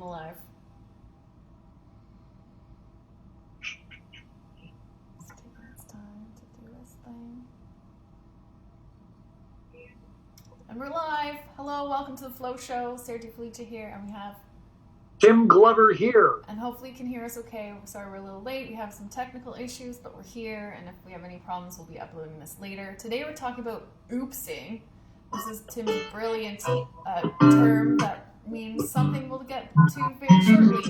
live. It's taking its time to do this thing. And we're live. Hello, welcome to the Flow Show. Sarah DeFelicia here, and we have Tim Glover here. And hopefully you can hear us okay. We're sorry we're a little late. We have some technical issues, but we're here, and if we have any problems, we'll be uploading this later. Today we're talking about oopsing. This is Tim's brilliant term that means something we'll get to very shortly.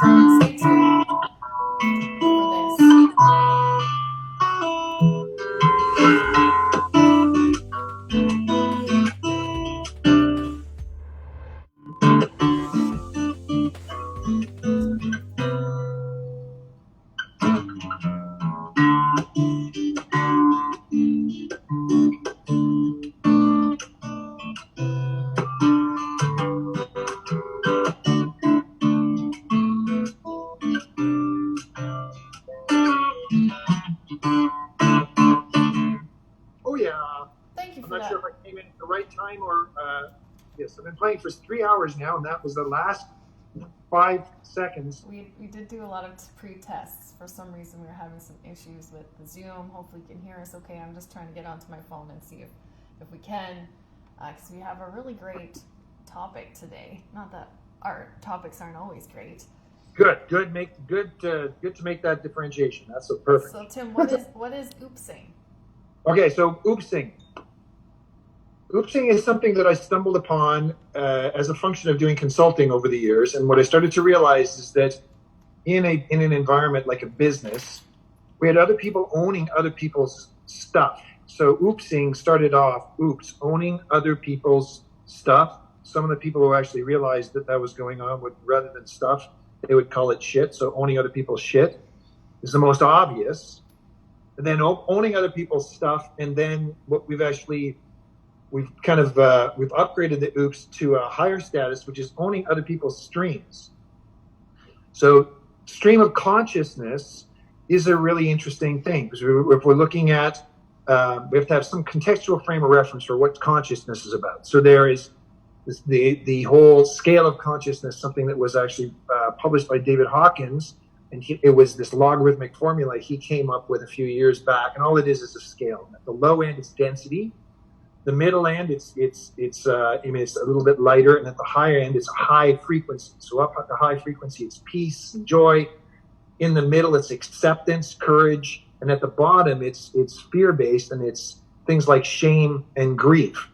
So stay tuned for this. Oh yeah. Thank you for I'm not that. sure if I came in at the right time or yes, I've been playing for 3 hours now, and that was the last 5 seconds. We did do a lot of pre-tests. For some reason we were having some issues with the Zoom. Hopefully you can hear us okay. I'm just trying to get onto my phone and see if we can, because we have a really great topic today. Not that our topics aren't always great. Good to make that differentiation. That's so perfect. So Tim, what is oopsing? Okay, so oopsing. Oopsing is something that I stumbled upon as a function of doing consulting over the years, and what I started to realize is that in an environment like a business, we had other people owning other people's stuff. So oopsing started off, owning other people's stuff. Some of the people who actually realized that was going on would, rather than stuff, they would call it shit. So owning other people's shit is the most obvious. And then owning other people's stuff, and then what we've upgraded the oops to a higher status, which is owning other people's streams. So stream of consciousness is a really interesting thing, because if we're looking at, we have to have some contextual frame of reference for what consciousness is about. So there is the whole scale of consciousness, something that was actually published by David Hawkins, and it was this logarithmic formula he came up with a few years back, and all it is a scale. At the low end, it's density. The middle end, it's a little bit lighter, and at the higher end, it's a high frequency. So up at the high frequency, it's peace and joy. In the middle, it's acceptance, courage, and at the bottom, it's fear-based, and it's things like shame and grief.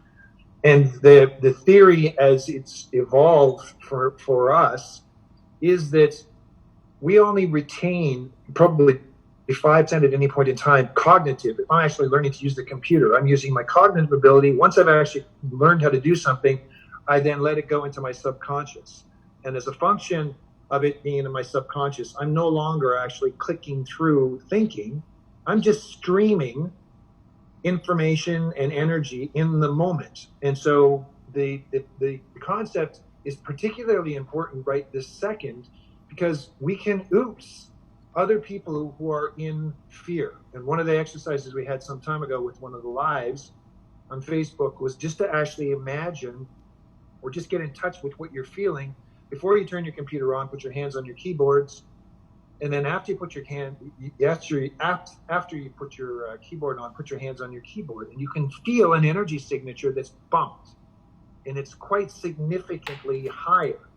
And the theory, as it's evolved for us, is that we only retain probably 5% at any point in time cognitive. If I'm actually learning to use the computer, I'm using my cognitive ability. Once I've actually learned how to do something, I then let it go into my subconscious. And as a function of it being in my subconscious, I'm no longer actually clicking through thinking. I'm just streaming information and energy in the moment. And so the concept is particularly important right this second, because we can oops other people who are in fear. And one of the exercises we had some time ago with one of the lives on Facebook was just to actually imagine or just get in touch with what you're feeling. Before you turn your computer on, put your hands on your keyboards. And then after you put your keyboard on, put your hands on your keyboard, and you can feel an energy signature that's bumped, and it's quite significantly higher.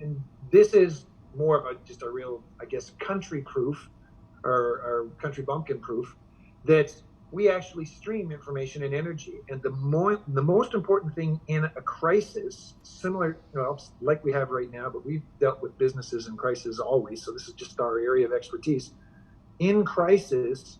And this is more of just a real, I guess, country proof or country bumpkin proof that we actually stream information and energy. And the most important thing in a crisis, similar, like we have right now, but we've dealt with businesses in crisis always, so this is just our area of expertise. In crisis,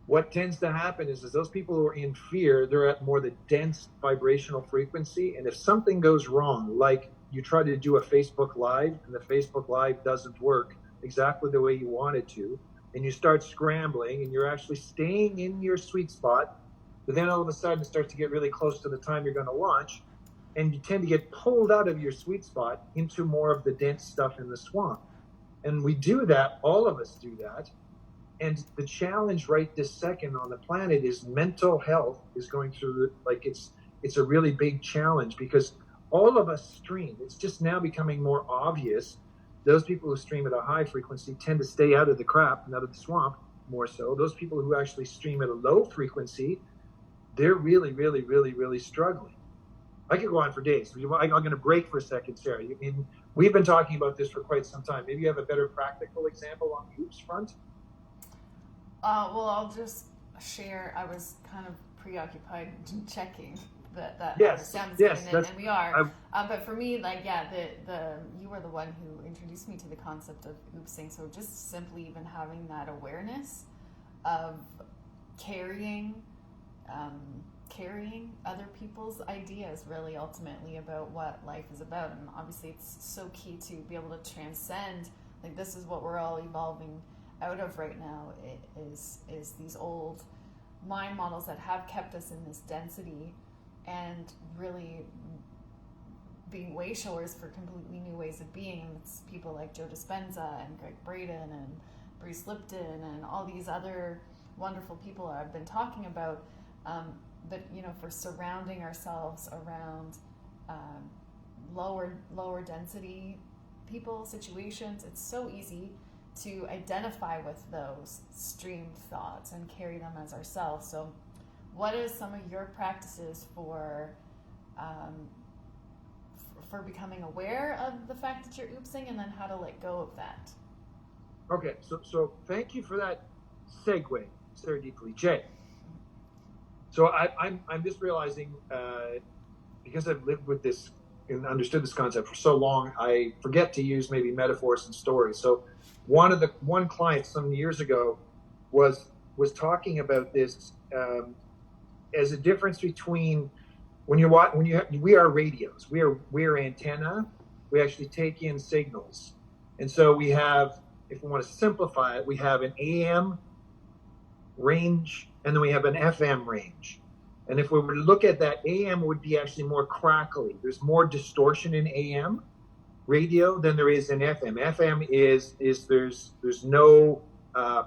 what tends to happen is those people who are in fear, they're at more the dense vibrational frequency. And if something goes wrong, like you try to do a Facebook Live and the Facebook Live doesn't work exactly the way you want it to, and you start scrambling and you're actually staying in your sweet spot, but then all of a sudden it starts to get really close to the time you're going to launch, and you tend to get pulled out of your sweet spot into more of the dense stuff in the swamp. And we do that, all of us do that. And the challenge right this second on the planet is mental health is going through, it's a really big challenge, because all of us stream. It's just now becoming more obvious. Those people who stream at a high frequency tend to stay out of the crap and out of the swamp more so. Those people who actually stream at a low frequency, they're really, really, really, really struggling. I could go on for days. I'm going to break for a second, Sarah. We've been talking about this for quite some time. Maybe you have a better practical example on the oops front? Well, I'll just share. I was kind of preoccupied checking that Yes, sound is yes, given, and we are. But for me, like, yeah, you were the one who introduced me to the concept of oopsing. So just simply even having that awareness of carrying other people's ideas, really, ultimately, about what life is about. And obviously it's so key to be able to transcend, like, this is what we're all evolving out of right now, is these old mind models that have kept us in this density, and really being way showers for completely new ways of being. And it's people like Joe Dispenza and Greg Braden and Bruce Lipton and all these other wonderful people I've been talking about. But for surrounding ourselves around lower density people, situations, it's so easy to identify with those streamed thoughts and carry them as ourselves. So what is some of your practices for becoming aware of the fact that you're oopsing, and then how to let go of that? Okay, so thank you for that segue, Sarah Deeply. Jay. So I'm just realizing, because I've lived with this and understood this concept for so long, I forget to use maybe metaphors and stories. So one client some years ago was talking about this as a difference between we are radios, we are antenna, we actually take in signals, and so we have, if we want to simplify it, we have an AM range, and then we have an FM range. And if we were to look at that, AM would be actually more crackly. There's more distortion in AM radio than there is in FM. FM is there's no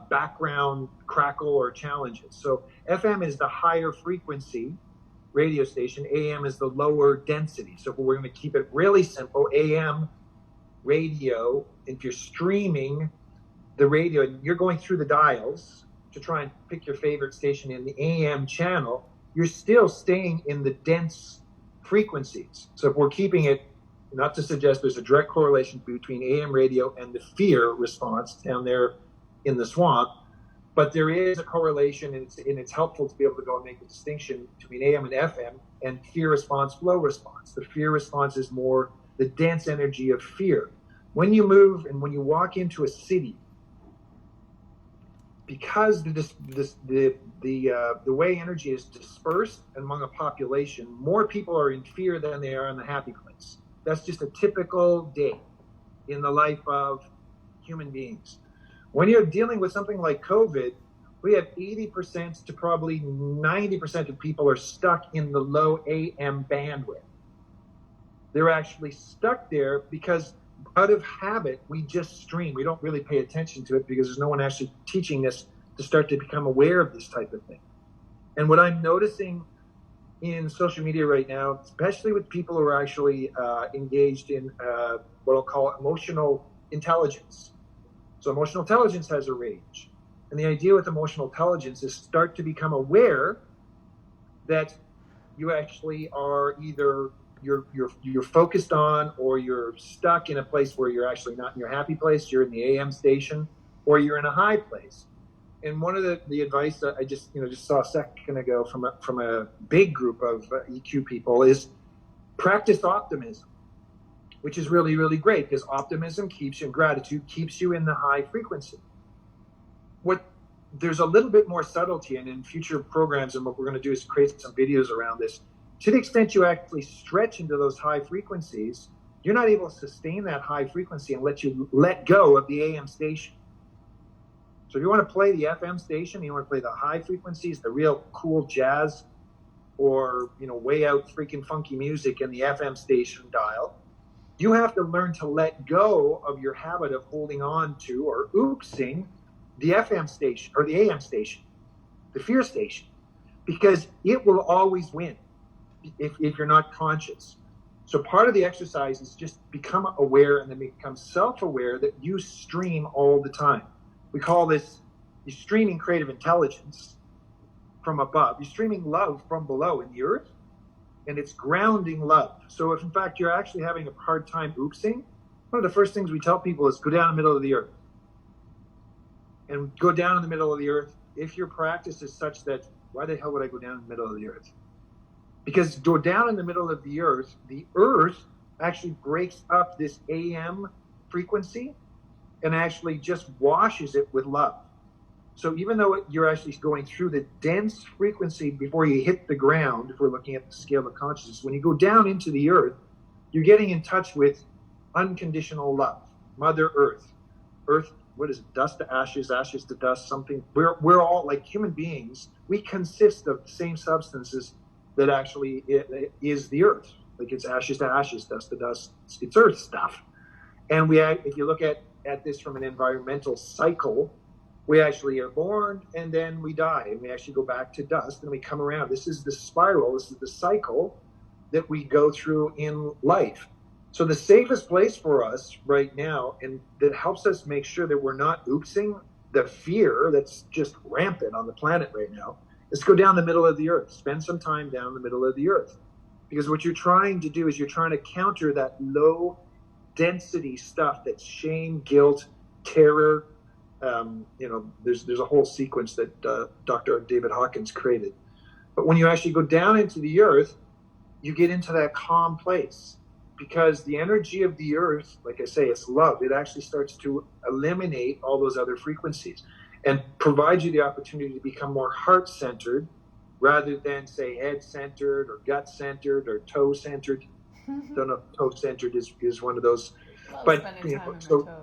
background crackle or challenges. So FM is the higher frequency radio station. AM is the lower density. So if we're going to keep it really simple, AM radio, if you're streaming the radio and you're going through the dials to try and pick your favorite station in the AM channel, you're still staying in the dense frequencies. So if we're keeping it, not to suggest there's a direct correlation between AM radio and the fear response down there in the swamp, but there is a correlation, and it's helpful to be able to go and make the distinction between AM and FM and fear response, flow response. The fear response is more the dense energy of fear. When you move and when you walk into a city, because the way energy is dispersed among a population, more people are in fear than they are in the happy place. That's just a typical day in the life of human beings. When you're dealing with something like COVID, we have 80% to probably 90% of people are stuck in the low AM bandwidth. They're actually stuck there because out of habit, we just stream. We don't really pay attention to it because there's no one actually teaching us to start to become aware of this type of thing. And what I'm noticing in social media right now, especially with people who are actually engaged in what I'll call emotional intelligence. So emotional intelligence has a range. And the idea with emotional intelligence is start to become aware that you actually are either you're focused on, or you're stuck in a place where you're actually not in your happy place, you're in the AM station, or you're in a high place. And one of the advice that I just saw a second ago from a big group of EQ people is practice optimism, which is really, really great because optimism keeps you, and gratitude keeps you in the high frequency. There's a little bit more subtlety, and in future programs, and what we're going to do is create some videos around this. To the extent you actually stretch into those high frequencies, you're not able to sustain that high frequency and let go of the AM station. So if you want to play the FM station, you want to play the high frequencies, the real cool jazz, or way out freaking funky music in the FM station dial, you have to learn to let go of your habit of holding on to or oopsing the FM station or the AM station, the fear station, because it will always win if you're not conscious. So part of the exercise is just become aware and then become self-aware that you stream all the time. We call this, you're streaming creative intelligence from above. You're streaming love from below in the earth, and it's grounding love. So if in fact you're actually having a hard time oopsing, one of the first things we tell people is go down the middle of the earth. And go down in the middle of the earth. If your practice is such that, why the hell would I go down in the middle of the earth? Because go down in the middle of the earth actually breaks up this AM frequency and actually just washes it with love. So even though you're actually going through the dense frequency before you hit the ground, if we're looking at the scale of consciousness, when you go down into the earth, you're getting in touch with unconditional love. Mother Earth. Earth, what is it? Dust to ashes, ashes to dust, something. We're all, like human beings, we consist of the same substances that actually is the earth. Like it's ashes to ashes, dust to dust. It's earth stuff. And if you look at this from an environmental cycle, we actually are born and then we die and we actually go back to dust and we come around. This is the spiral, this is the cycle that we go through in life. So the safest place for us right now, and that helps us make sure that we're not oopsing the fear that's just rampant on the planet right now, is to go down the middle of the earth. Spend some time down the middle of the earth. Because what you're trying to do is you're trying to counter that low density stuff, that's shame, guilt, terror. There's a whole sequence that Dr. David Hawkins created. But when you actually go down into the earth, you get into that calm place. Because the energy of the earth, like I say, it's love. It actually starts to eliminate all those other frequencies and provides you the opportunity to become more heart-centered rather than, say, head-centered or gut-centered or toe-centered. Don't know if toe-centered is one of those. Love But spending time on so your toe.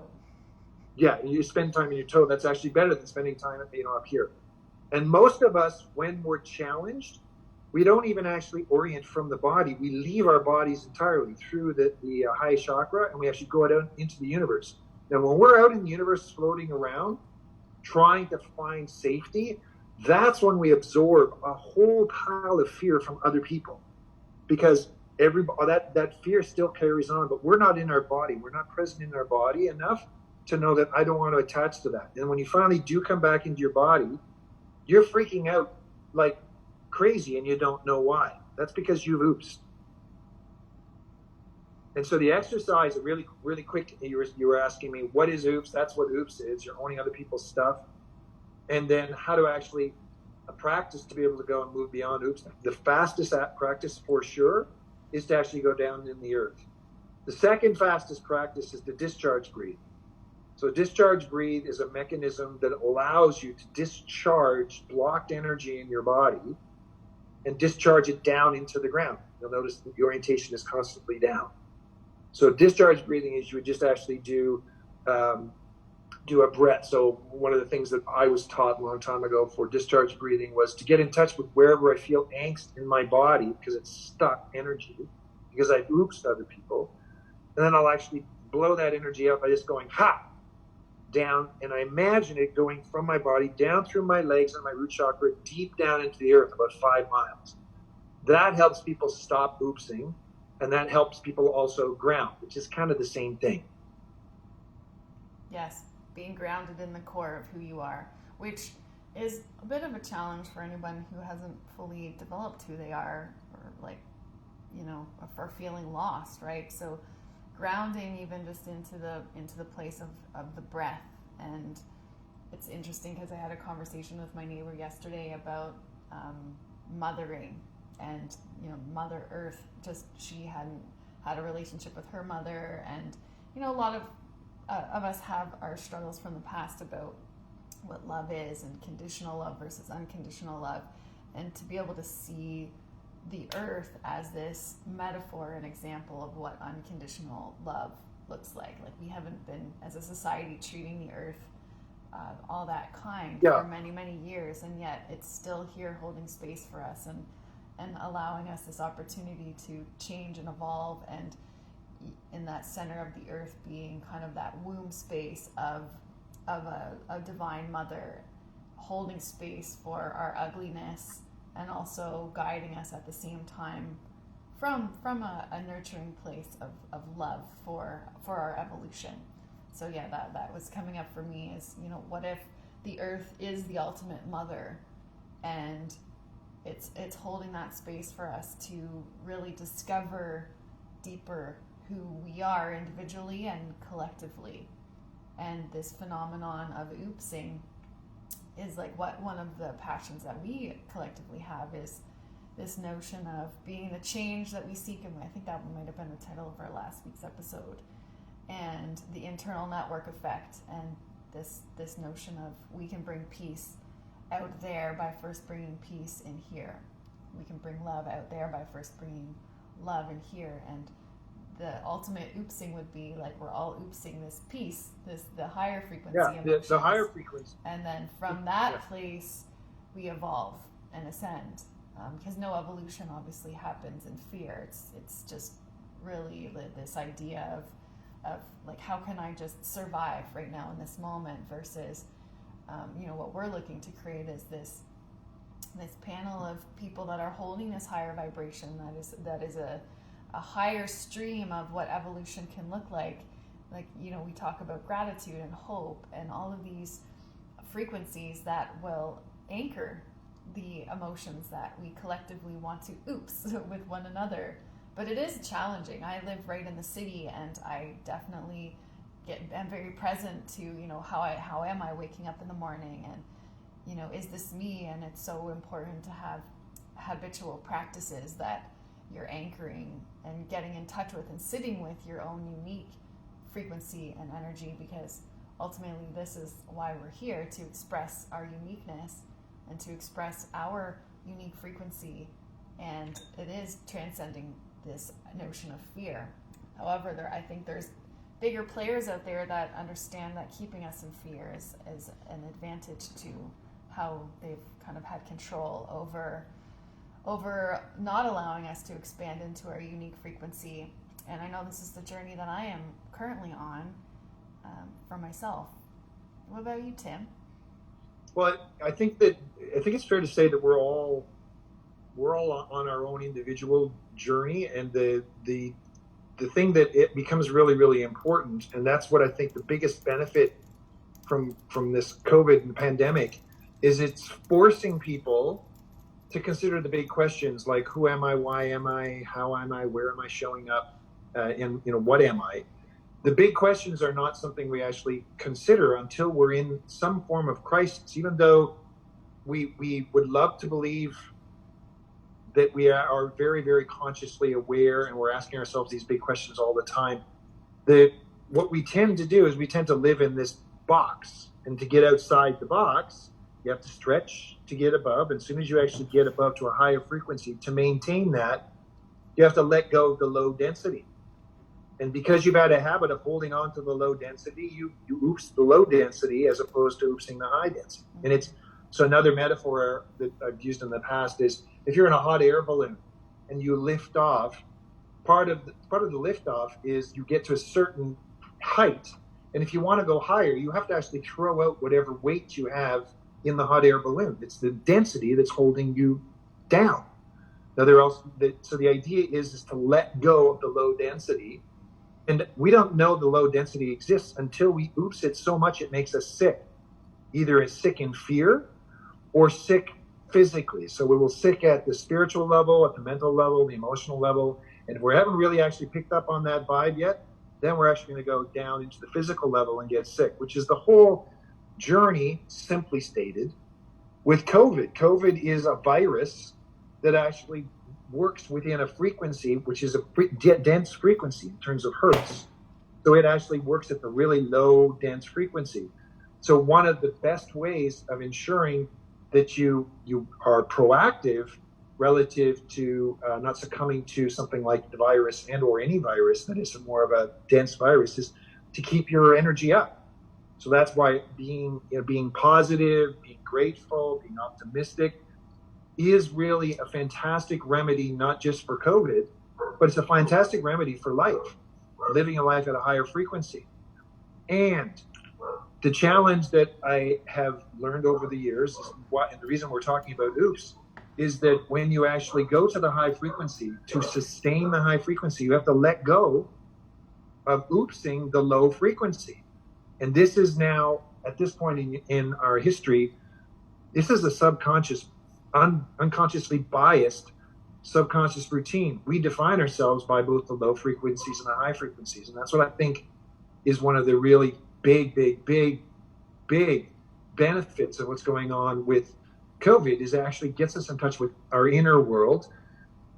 yeah, you spend time in your toe. That's actually better than spending time up here. And most of us, when we're challenged, we don't even actually orient from the body. We leave our bodies entirely through the high chakra, and we actually go out into the universe. Now, when we're out in the universe floating around, trying to find safety, that's when we absorb a whole pile of fear from other people. Because that fear still carries on, but we're not in our body. We're not present in our body enough to know that I don't want to attach to that. And when you finally do come back into your body, you're freaking out like crazy and you don't know why. That's because you've oopsed. And so the exercise, really, really quick, you were asking me, what is oops? That's what oops is. You're owning other people's stuff. And then how to actually practice to be able to go and move beyond oops. The fastest practice for sure is to actually go down in the earth. The second fastest practice is to discharge breathe. So discharge breathe is a mechanism that allows you to discharge blocked energy in your body and discharge it down into the ground. You'll notice that the orientation is constantly down. So discharge breathing is you would just actually do a breath. So one of the things that I was taught a long time ago for discharge breathing was to get in touch with wherever I feel angst in my body because it's stuck energy, because I've oopsed other people. And then I'll actually blow that energy out by just going, ha, down, and I imagine it going from my body down through my legs and my root chakra deep down into the earth, about 5 miles. That helps people stop oopsing, and that helps people also ground, which is kind of the same thing. Yes, being grounded in the core of who you are, which is a bit of a challenge for anyone who hasn't fully developed who they are, or for feeling lost, right? So grounding even just into the place of the breath. And it's interesting because I had a conversation with my neighbor yesterday about mothering, and Mother Earth, just she hadn't had a relationship with her mother, and a lot of us have our struggles from the past about what love is and conditional love versus unconditional love, and to be able to see the earth as this metaphor and example of what unconditional love looks like. Like, we haven't been, as a society, treating the earth all that kind for many, many years, and yet it's still here holding space for us and allowing us this opportunity to change and evolve, and in that center of the earth being kind of that womb space of a divine mother holding space for our ugliness and also guiding us at the same time from a nurturing place of love for our evolution. So yeah, that was coming up for me is, what if the earth is the ultimate mother, and it's holding that space for us to really discover deeper who we are individually and collectively. And this phenomenon of oopsing is like what one of the passions that we collectively have is this notion of being the change that we seek. And I think that might have been the title of our last week's episode. And the internal network effect, and this notion of we can bring peace out there by first bringing peace in here. We can bring love out there by first bringing love in here. And the ultimate oopsing would be like we're all oopsing this peace, the higher frequency. Yeah, the higher frequency. And then from that place, we evolve and ascend. Because no evolution obviously happens in fear. It's just really this idea of like, how can I just survive right now in this moment versus, what we're looking to create is this panel of people that are holding this higher vibration that is a higher stream of what evolution can look like. Like, we talk about gratitude and hope and all of these frequencies that will anchor the emotions that we collectively want to oops with one another. But it is challenging. I live right in the city, and I definitely am very present to, how am I waking up in the morning, and, is this me? And it's so important to have habitual practices that you're anchoring and getting in touch with and sitting with your own unique frequency and energy, because ultimately this is why we're here, to express our uniqueness and to express our unique frequency. And it is transcending this notion of fear. However, I think there's bigger players out there that understand that keeping us in fear is an advantage to how they've kind of had control over not allowing us to expand into our unique frequency. And I know this is the journey that I am currently on for myself. What about you, Tim? Well, I think it's fair to say that we're all on our own individual journey, and the thing that it becomes really, really important, and that's what I think the biggest benefit from this COVID and pandemic is, it's forcing people to consider the big questions like, who am I, why am I, how am I, where am I showing up, and what am I? The big questions are not something we actually consider until we're in some form of crisis, even though we would love to believe that we are very, very consciously aware and we're asking ourselves these big questions all the time. What we tend to do is we tend to live in this box, and to get outside the box, you have to stretch to get above. And as soon as you actually get above to a higher frequency, to maintain that, you have to let go of the low density. And because you've had a habit of holding on to the low density, you oops the low density as opposed to oopsing the high density. And so another metaphor that I've used in the past is, if you're in a hot air balloon and you lift off, part of the lift off is you get to a certain height. And if you want to go higher, you have to actually throw out whatever weight you have in the hot air balloon. It's the density that's holding you down. So the idea is to let go of the low density. And we don't know the low density exists until we oops it so much it makes us sick. Either it's sick in fear or sick physically. So we will sick at the spiritual level, at the mental level, the emotional level. And if we haven't really actually picked up on that vibe yet, then we're actually going to go down into the physical level and get sick, which is the whole journey, simply stated, with COVID. COVID is a virus that actually works within a frequency, which is a dense frequency in terms of hertz. So it actually works at the really low, dense frequency. So one of the best ways of ensuring that you are proactive relative to not succumbing to something like the virus and or any virus that is more of a dense virus is to keep your energy up. So that's why being positive, being grateful, being optimistic is really a fantastic remedy, not just for COVID, but it's a fantastic remedy for life, living a life at a higher frequency. And the challenge that I have learned over the years is and the reason we're talking about oops is that when you actually go to the high frequency, to sustain the high frequency, you have to let go of oopsing the low frequency. And this is now, at this point in our history, this is a subconscious, unconsciously biased subconscious routine. We define ourselves by both the low frequencies and the high frequencies. And that's what I think is one of the really big benefits of what's going on with COVID, is it actually gets us in touch with our inner world,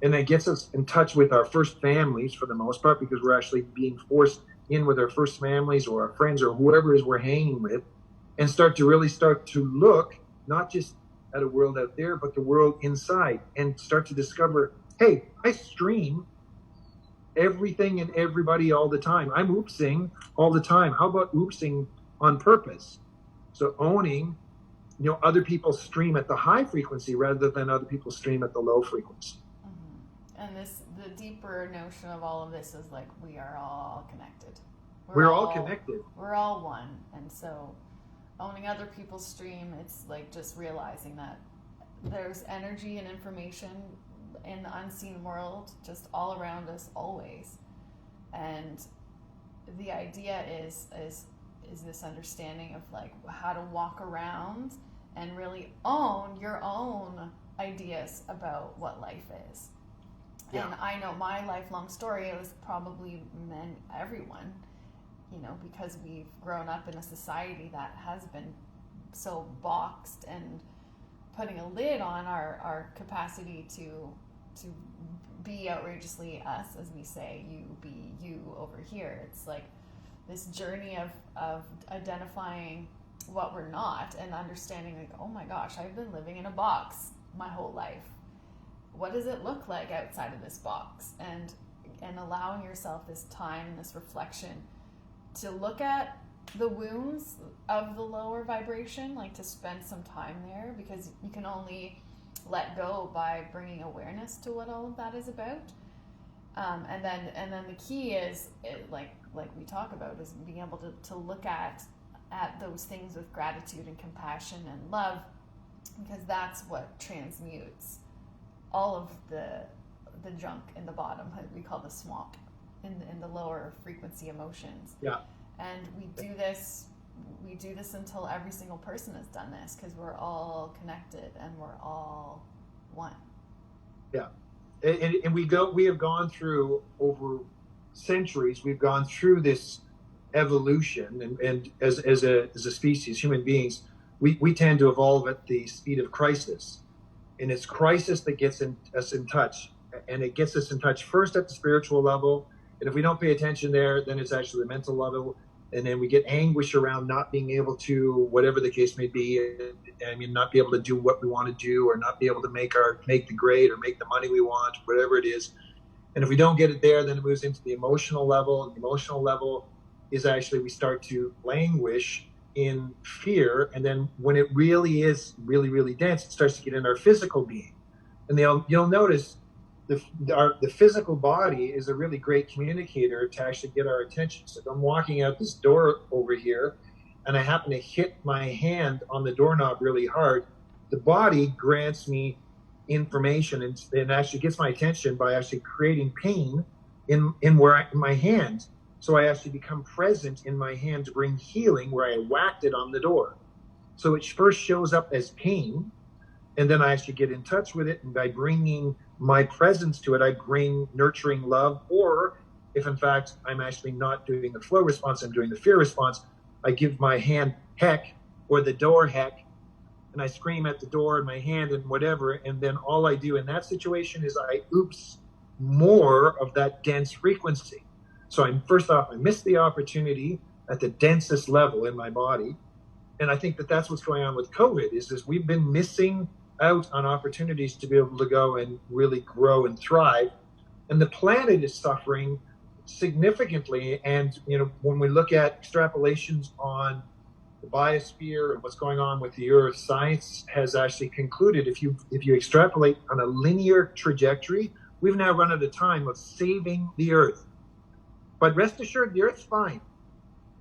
and it gets us in touch with our first families for the most part, because we're actually being forced in with our first families or our friends or whoever it is we're hanging with, and start to look not just at a world out there, but the world inside, and start to discover, hey, I stream everything and everybody all the time. I'm oopsing all the time. How about oopsing on purpose? So owning, other people stream at the high frequency rather than other people stream at the low frequency. And the deeper notion of all of this is like, we are all connected. We're all connected. We're all one. And so owning other people's stream, it's like just realizing that there's energy and information in the unseen world just all around us always. And the idea is this understanding of like how to walk around and really own your own ideas about what life is. Yeah. And I know my lifelong story, it was probably everyone, because we've grown up in a society that has been so boxed and putting a lid on our capacity to be outrageously us, as we say, you be you over here. It's like this journey of identifying what we're not and understanding like, oh my gosh, I've been living in a box my whole life. What does it look like outside of this box? And allowing yourself this time and this reflection to look at the wounds of the lower vibration, like to spend some time there, because you can only let go by bringing awareness to what all of that is about. And then the key is, like we talk about, is being able to look at those things with gratitude and compassion and love, because that's what transmutes all of the junk in the bottom, that we call the swamp, in the lower frequency emotions. Yeah. And we do this until every single person has done this, because we're all connected and we're all one. Yeah. And we have gone through, over centuries, we've gone through this evolution, and as a species, human beings, we tend to evolve at the speed of crisis. And it's crisis that gets us in touch. And it gets us in touch first at the spiritual level. And if we don't pay attention there, then it's actually the mental level. And then we get anguish around not being able to, whatever the case may be, not be able to do what we want to do, or not be able to make the grade or make the money we want, whatever it is. And if we don't get it there, then it moves into the emotional level. And the emotional level is actually, we start to languish in fear. And then when it really is really, really dense, it starts to get in our physical being. And you'll notice the physical body is a really great communicator to actually get our attention. So if I'm walking out this door over here and I happen to hit my hand on the doorknob really hard, the body grants me information and actually gets my attention by actually creating pain in my hand. So I actually become present in my hand to bring healing where I whacked it on the door. So it first shows up as pain, and then I actually get in touch with it, and by bringing my presence to it, I bring nurturing love. Or if in fact I'm actually not doing the flow response, I'm doing the fear response, I give my hand heck, or the door heck, and I scream at the door in my hand and whatever. And then all I do in that situation is I oops more of that dense frequency. So I missed the opportunity at the densest level in my body. And I think that's what's going on with COVID, is we've been missing out on opportunities to be able to go and really grow and thrive. And the planet is suffering significantly. And, when we look at extrapolations on the biosphere and what's going on with the Earth, science has actually concluded, if you extrapolate on a linear trajectory, we've now run out of time of saving the Earth. But rest assured, the Earth's fine.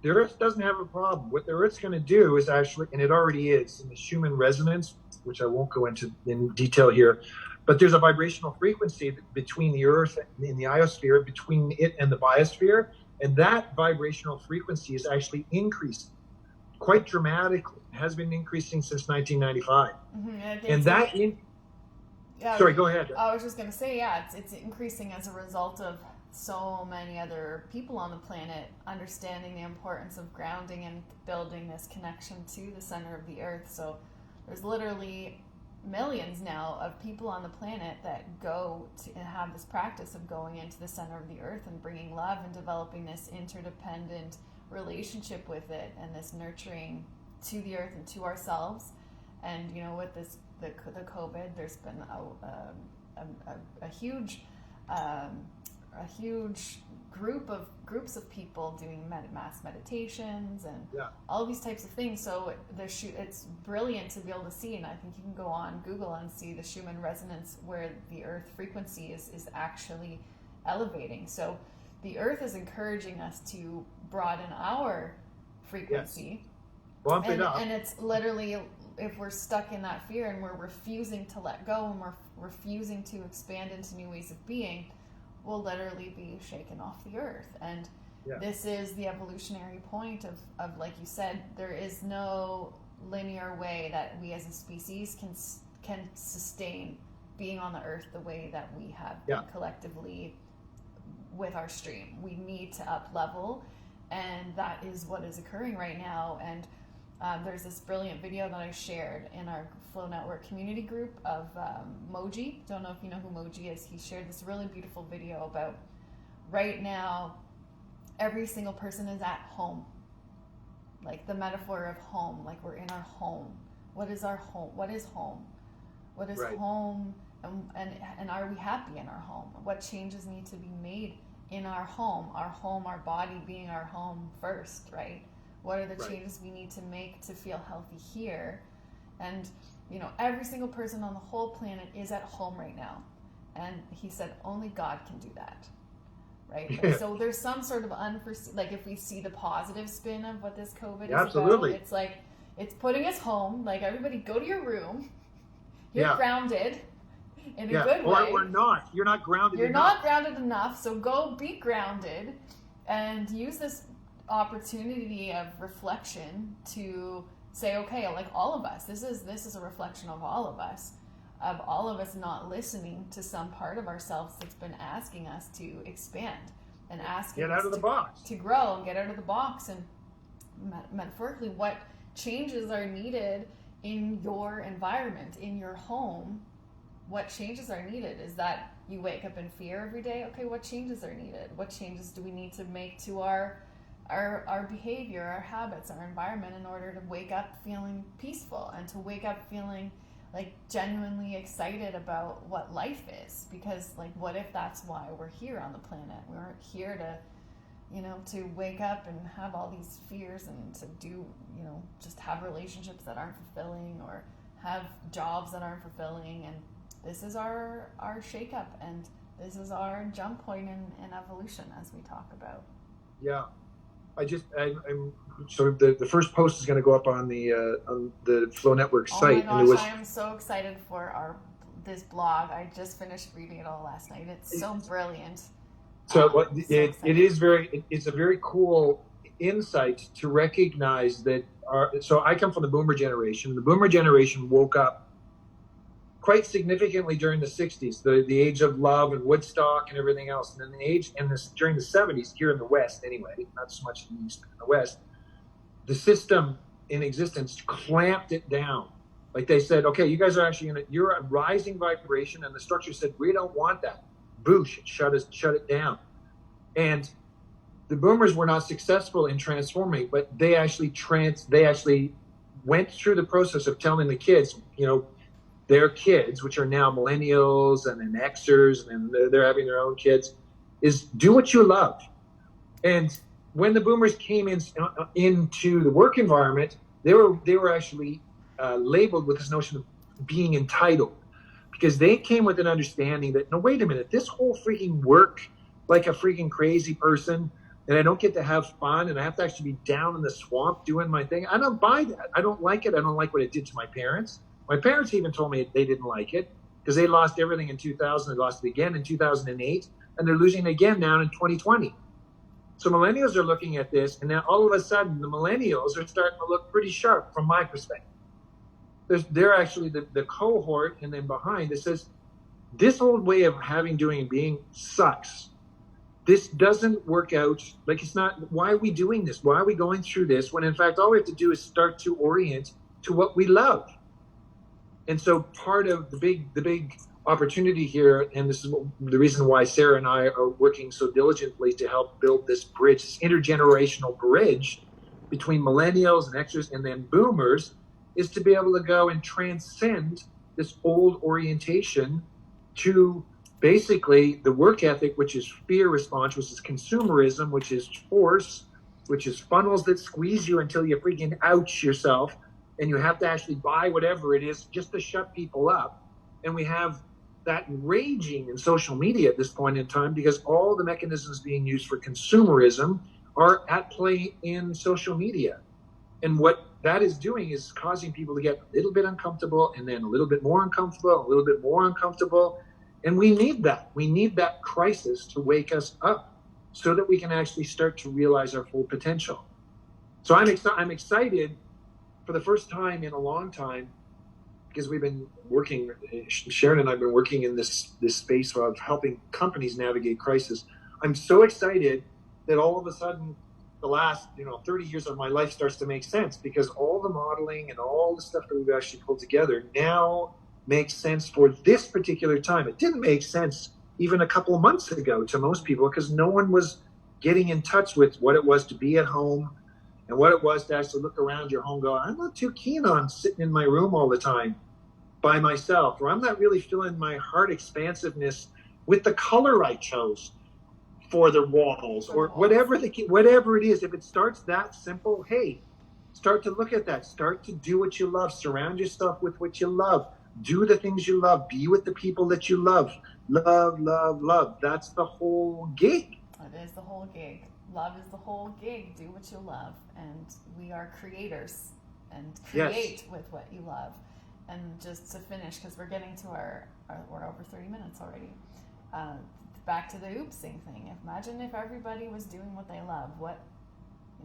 the Earth doesn't have a problem. What the Earth's going to do is actually, and it already is, in the Schumann resonance, which I won't go into in detail here, but there's a vibrational frequency between the Earth and the iosphere, between it and the biosphere, and that vibrational frequency is actually increasing quite dramatically. It has been increasing since 1995. And that sorry, go ahead. I was just going to say, yeah, it's increasing as a result of so many other people on the planet understanding the importance of grounding and building this connection to the center of the Earth. So there's literally millions now of people on the planet that go to and have this practice of going into the center of the Earth and bringing love and developing this interdependent relationship with it, and this nurturing to the Earth and to ourselves. And you know, with this the COVID, there's been a huge groups of people doing mass meditations and all these types of things. So it's brilliant to be able to see, and I think you can go on Google and see the Schumann resonance where the Earth frequency is actually elevating. So the Earth is encouraging us to broaden our frequency. Bump it up. And it's literally, if we're stuck in that fear and we're refusing to let go and we're refusing to expand into new ways of being, we'll literally be shaken off the Earth. And this is the evolutionary point of, like you said, there is no linear way that we as a species can sustain being on the Earth the way that we have been collectively with our stream. We need to up level, and that is what is occurring right now. And there's this brilliant video that I shared in our Flow Network community group of Moji. Don't know if you know who Moji is. He shared this really beautiful video about right now every single person is at home. Like the metaphor of home, like we're in our home. What is our home? What is home? What is home? And are we happy in our home? What changes need to be made in our home? Our body being our home first, right? What are the changes we need to make to feel healthy here? And, you know, every single person on the whole planet is at home right now. And he said, only God can do that, right? Like, so there's some sort of unforeseen, like if we see the positive spin of what this COVID is about, it's like, it's putting us home. Like, everybody go to your room. You're grounded in a good way. Or not. You're not grounded enough. You're not grounded enough, so go be grounded and use this opportunity of reflection to say, okay, like all of us, this is a reflection of all of us not listening to some part of ourselves that's been asking us to expand and asking get out of the box, to grow and get out of the box. And metaphorically, what changes are needed in your environment, in your home? What changes are needed? Is that you wake up in fear every day? Okay, what changes are needed? What changes do we need to make to our behavior, our habits, our environment in order to wake up feeling peaceful and to wake up feeling like genuinely excited about what life is? Because like, what if that's why we're here on the planet? We aren't here to, you know, to wake up and have all these fears and to do, you know, just have relationships that aren't fulfilling or have jobs that aren't fulfilling. And this is our shakeup, and this is our jump point in evolution, as we talk about. Yeah. I'm so the first post is going to go up on the Flow Network site. Oh my gosh, I am so excited for this blog. I just finished reading it all last night. It's so brilliant. So it's a very cool insight to recognize that so I come from the boomer generation. The boomer generation woke up quite significantly during the 60s, the age of love and Woodstock and everything else. And then during the 70s, here in the West anyway, not so much in the East, but in the West, the system in existence clamped it down. Like they said, okay, you guys are actually you're a rising vibration, and the structure said, we don't want that. Boosh, shut it down. And the boomers were not successful in transforming, but they actually went through the process of telling the kids, you know, their kids, which are now millennials and then Xers, and they're having their own kids, is do what you love. And when the boomers came into the work environment, they were actually labeled with this notion of being entitled, because they came with an understanding that, no, wait a minute, this whole freaking work like a freaking crazy person, and I don't get to have fun, and I have to actually be down in the swamp doing my thing. I don't buy that. I don't like it. I don't like what it did to my parents. My parents even told me they didn't like it because they lost everything in 2000. They lost it again in 2008, and they're losing again now in 2020. So millennials are looking at this, and now all of a sudden the millennials are starting to look pretty sharp from my perspective. They're actually the cohort and then behind that says, this old way of having, doing, and being sucks. This doesn't work out. Like, it's not, why are we doing this? Why are we going through this when in fact all we have to do is start to orient to what we love? And so part of the big opportunity here, and this is the reason why Sarah and I are working so diligently to help build this bridge, this intergenerational bridge between millennials and Xers and then boomers, is to be able to go and transcend this old orientation to basically the work ethic, which is fear response, which is consumerism, which is force, which is funnels that squeeze you until you freaking ouch yourself, and you have to actually buy whatever it is just to shut people up. And we have that raging in social media at this point in time because all the mechanisms being used for consumerism are at play in social media. And what that is doing is causing people to get a little bit uncomfortable and then a little bit more uncomfortable, a little bit more uncomfortable. And we need that. We need that crisis to wake us up so that we can actually start to realize our full potential. So I'm excited for the first time in a long time, because we've been working, Sharon and I have been working in this space of helping companies navigate crisis. I'm so excited that all of a sudden the last 30 years of my life starts to make sense, because all the modeling and all the stuff that we've actually pulled together now makes sense for this particular time. It didn't make sense even a couple of months ago to most people because no one was getting in touch with what it was to be at home and what it was to actually look around your home and go, I'm not too keen on sitting in my room all the time by myself, or I'm not really feeling my heart expansiveness with the color I chose for the walls, or whatever it is. If it starts that simple, hey, start to look at that. Start to do what you love. Surround yourself with what you love. Do the things you love. Be with the people that you love. Love, love, love. That's the whole gig. It is the whole gig. Love is the whole gig. Do what you love. And we are creators, and create with what you love. And just to finish, because we're getting to we're over 30 minutes already. Back to the oopsing thing. Imagine if everybody was doing what they love.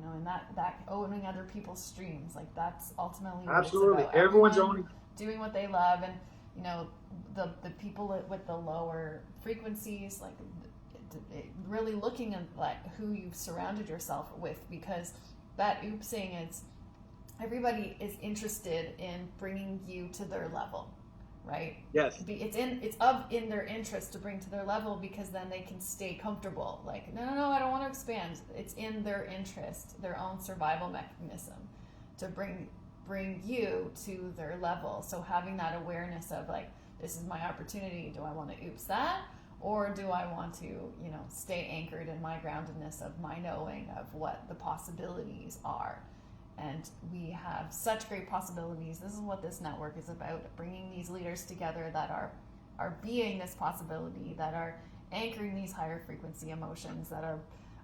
And that owning other people's streams, like that's ultimately what absolutely it's about. Everyone's owning, doing what they love, and the people with the lower frequencies, like really looking at like who you've surrounded yourself with, because that oopsing is everybody is interested in bringing you to their level. Right? Yes. It's in their interest to bring to their level, because then they can stay comfortable. Like, no, I don't want to expand. It's in their interest, their own survival mechanism, to bring you to their level. So having that awareness of like, this is my opportunity. Do I want to oops that? Or do I want to, stay anchored in my groundedness of my knowing of what the possibilities are? And we have such great possibilities. This is what this network is about, bringing these leaders together that are being this possibility, that are anchoring these higher frequency emotions, that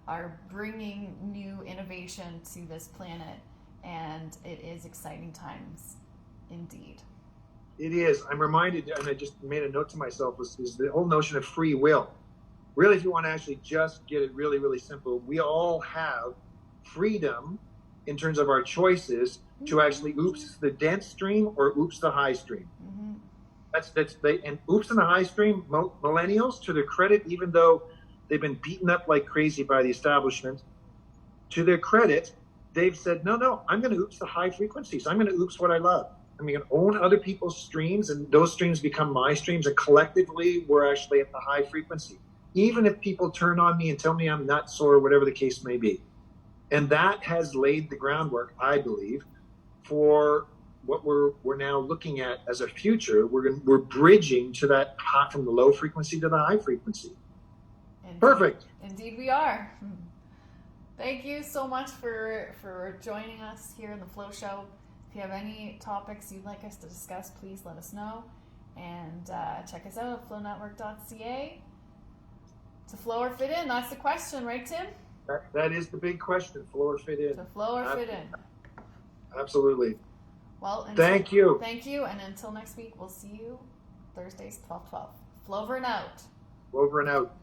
are bringing new innovation to this planet. And it is exciting times indeed. It is. I'm reminded, and I just made a note to myself, is the whole notion of free will. Really, if you want to actually just get it really, really simple, we all have freedom in terms of our choices to actually oops the dense stream or oops the high stream. Mm-hmm. And oops in the high stream, millennials, to their credit, even though they've been beaten up like crazy by the establishment, to their credit, they've said, no, I'm going to oops the high frequencies. I'm going to oops what I love. I'm going to own other people's streams, and those streams become my streams, and collectively we're actually at the high frequency. Even if people turn on me and tell me I'm nuts or whatever the case may be. And that has laid the groundwork, I believe, for what we're now looking at as a future. We're bridging to that from the low frequency to the high frequency. Indeed. Perfect. Indeed, we are. Thank you so much for joining us here in the Flow Show. If you have any topics you'd like us to discuss, please let us know. And check us out at flownetwork.ca. To flow or fit in, that's the question, right, Tim? That is the big question. Flow or fit in? To flow or fit in. Absolutely. Well, thank you. Thank you, and until next week, we'll see you Thursdays 12:12. Flow over and out. Over and out.